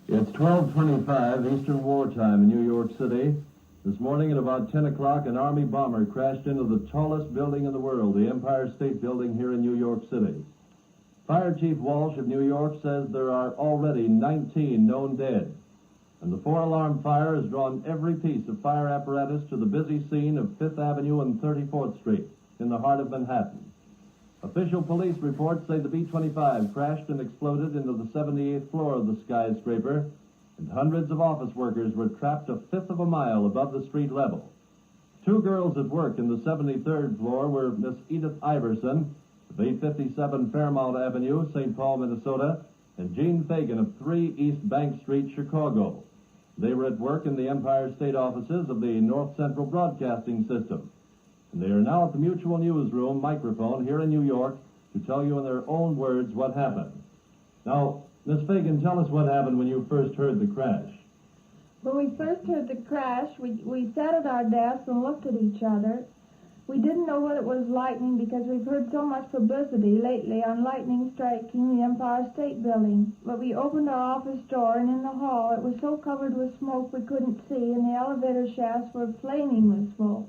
It's 12:25 Eastern Wartime in New York City. This morning at about 10 o'clock, an Army bomber crashed into the tallest building in the world, the Empire State Building here in New York City. Fire Chief Walsh of New York says there are already 19 known dead, and the four-alarm fire has drawn every piece of fire apparatus to the busy scene of 5th Avenue and 34th Street in the heart of Manhattan. Official police reports say the B-25 crashed and exploded into the 78th floor of the skyscraper, and hundreds of office workers were trapped a fifth of a mile above the street level. Two girls at work in the 73rd floor were Miss Edith Iverson of 857 Fairmount Avenue, St. Paul, Minnesota, and Jean Fagan of 3 East Bank Street, Chicago. They were at work in the Empire State offices of the North Central Broadcasting System. And they are now at the Mutual Newsroom microphone here in New York to tell you in their own words what happened. Now, Miss Fagan, tell us what happened when you first heard the crash. When we first heard the crash, we sat at our desks and looked at each other. We didn't know what it was lightning because we've heard so much publicity lately on lightning striking the Empire State Building. But we opened our office door, and in the hall it was so covered with smoke we couldn't see, and the elevator shafts were flaming with smoke.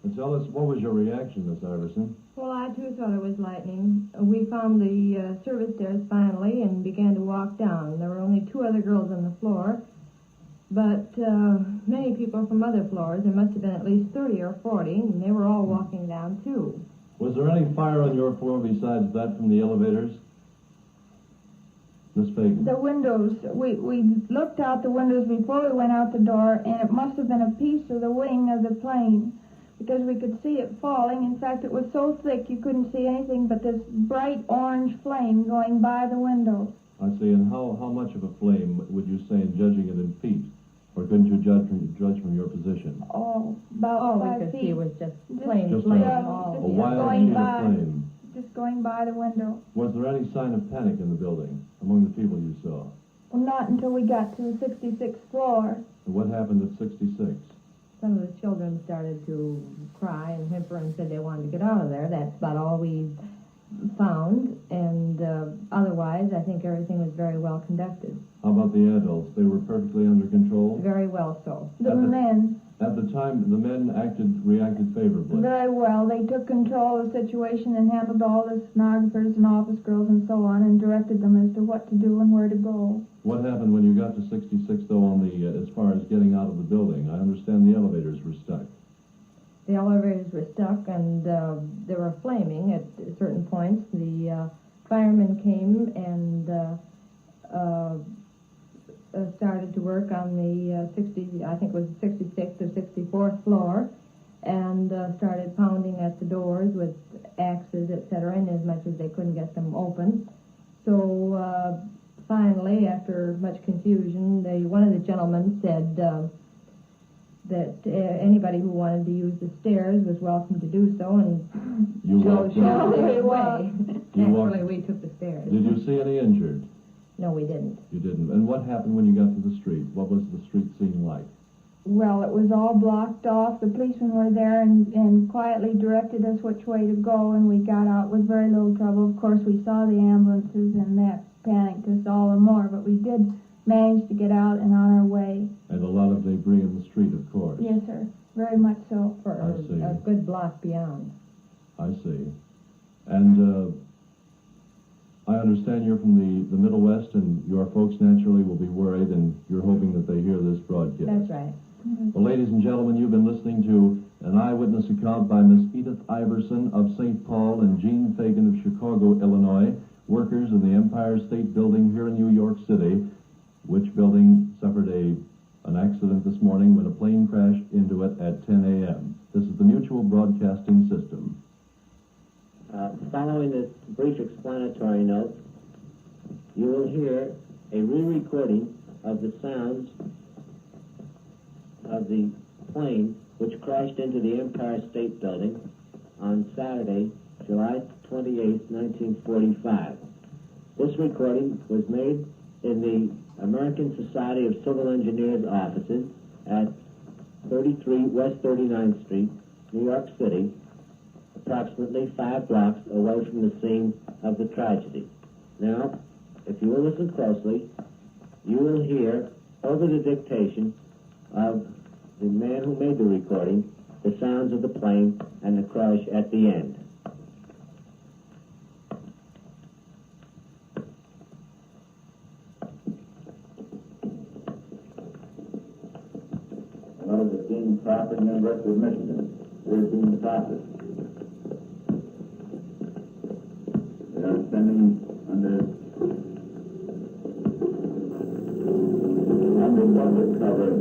And tell us, what was your reaction, Miss Iverson? Well, I too thought it was lightning. We found the service stairs finally and began to walk down. There were only 2 other girls on the floor, but many people from other floors. There must have been at least 30 or 40, and they were all walking down too. Was there any fire on your floor besides that from the elevators? Miss Fagan. The windows, we looked out the windows before we went out the door, and it must have been a piece of the wing of the plane, because we could see it falling. In fact, it was so thick you couldn't see anything but this bright orange flame going by the window. I see. And how much of a flame would you say in judging it in feet? Or couldn't you judge from your position? Oh, about All 5 we could feet. see was just plain Just flame. a wild sheet of flame. Just going by the window. Was there any sign of panic in the building among the people you saw? Well, not until we got to the 66th floor. And what happened at 66? Some of the children started to cry and whimper and said they wanted to get out of there. That's about all we found, and otherwise I think everything was very well conducted. How about the adults? They were perfectly under control? Very well so. The men. At the time, the men reacted favorably. Very well. They took control of the situation and handled all the stenographers and office girls and so on, and directed them as to what to do and where to go. What happened when you got to 66, though, on the as far as getting out of the building? I understand the elevators were stuck. The elevators were stuck, and they were flaming at certain points. The firemen came and started to work on the I think it was the 66th or 64th floor, and started pounding at the doors with axes, etc., and as much as they couldn't get them open. So finally, after much confusion, one of the gentlemen said that anybody who wanted to use the stairs was welcome to do so, and showed their way. Naturally, we took the stairs. Did you see any injured? No, we didn't. You didn't. And what happened when you got to the street? What was the street scene like? Well, it was all blocked off. The policemen were there and quietly directed us which way to go, and we got out with very little trouble. Of course, we saw the ambulances, and that panicked us all the more, but we did manage to get out and on our way. And a lot of debris in the street, of course. Yes, sir. Very much so. For a good block beyond. I see. And I understand you're from the Middle West, and your folks naturally will be worried, and you're hoping that they hear this broadcast. That's right. Well, ladies and gentlemen, you've been listening to an eyewitness account by Miss Edith Iverson of St. Paul and Jean Fagan of Chicago, Illinois, workers in the Empire State Building here in New York City, which building suffered an accident this morning when a plane crashed into it at 10 a.m. This is the Mutual Broadcasting System. Following this brief explanatory note, you will hear a re-recording of the sounds of the plane which crashed into the Empire State Building on Saturday, July 28, 1945. This recording was made in the American Society of Civil Engineers offices at 33 West 39th Street, New York City, approximately 5 blocks away from the scene of the tragedy. Now, if you will listen closely, you will hear, over the dictation of the man who made the recording, the sounds of the plane and the crash at the end. One of the Dean Crawford, University of Michigan. Dear Dean Crawford, we are sending under public cover